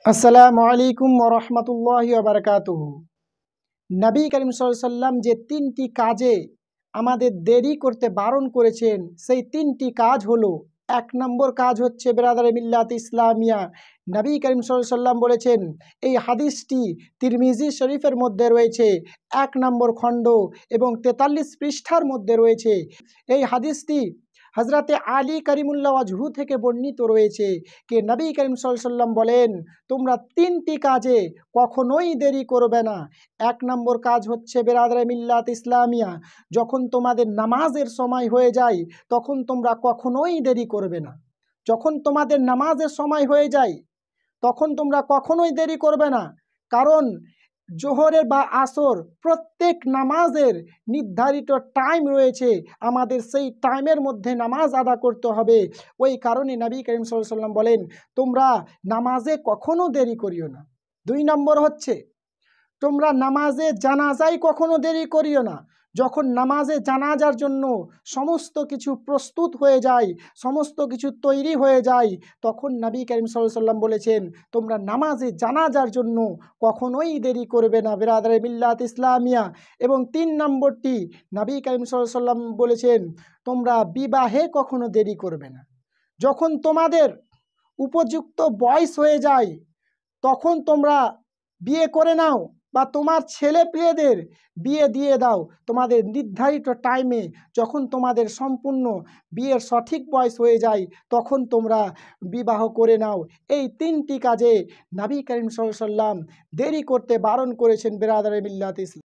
আসসালামু আলাইকুম ওয়া রাহমাতুল্লাহি ওয়া বারাকাতুহু। নবী করিম সাল্লাল্লাহু আলাইহি সাল্লাম যে তিনটি কাজে আমাদের দেরি করতে বারণ করেছেন, সেই তিনটি কাজ হলো, এক নম্বর কাজ হচ্ছে বিরাদারে মিল্লাত ইসলামিয়া। নবী করিম সাল্লাল্লাহু আলাইহি সাল্লাম বলেছেন, এই হাদিসটি তিরমিজি শরীফের মধ্যে রয়েছে, ১ নম্বর খণ্ড এবং ৪৩ পৃষ্ঠার মধ্যে রয়েছে। এই হাদিসটি হযরতে আলী কারিমুল্লাহ ওয়াজহু থেকে বর্ণিত রয়েছে যে নবী করিম সাল্লাল্লাহু আলাইহি সাল্লাম বলেন, তোমরা তিনটি কাজে কখনোই দেরি করবে না। ১ নম্বর কাজ হচ্ছে বিরাদারে মিল্লাত ইসলামিয়া, যখন তোমাদের নামাজের সময় হয়ে যায় তখন তোমরা কখনোই দেরি করবে না। যখন তোমাদের নামাজের সময় হয়ে যায় তখন তোমরা কখনোই দেরি করবে না। কারণ জোহরের বা আসর প্রত্যেক নামাজের নির্ধারিত টাইম রয়েছে, আমাদের সেই টাইমের মধ্যে নামাজ আদা করতে হবে। ওই কারণে নবী করিম সাল্লাল্লাহু আলাইহি সাল্লাম বলেন, তোমরা নামাজে কখনো দেরি করিও না। ২ নম্বর হচ্ছে, তোমরা নামাজে জানাজায় কখনো দেরি করিও না। যখন নামাজে জানাজার জন্য সমস্ত কিছু প্রস্তুত হয়ে যায়, সমস্ত কিছু তৈরি হয়ে যায়, তখন নবী করিম সাল্লাল্লাহু আলাইহি সাল্লাম বলেছেন, তোমরা নামাজে জানাজার জন্য কখনোই দেরি করবে না বিরাদারে মিল্লাত ইসলামিয়া। এবং ৩ নম্বরটি, নবী করিম সাল্লাল্লাহু আলাইহি সাল্লাম বলেছেন, তোমরা বিবাহে কখনো দেরি করবে না। যখন তোমাদের উপযুক্ত বয়স হয়ে যায় তখন তোমরা বিয়ে করে নাও, বা তোমার ছেলে পেলেদের বিয়ে দিয়ে দাও। তোমাদের নির্ধারিত টাইমে যখন তোমাদের সম্পূর্ণ বিয়ের সঠিক বয়স হয়ে যায় তখন তোমরা বিবাহ করে নাও। এই তিনটি কাজে নবী করিম সাল্লাল্লাহু আলাইহি সাল্লাম দেরি করতে বারণ করেছেন বিরাদারে মিল্লাত ইসলাম।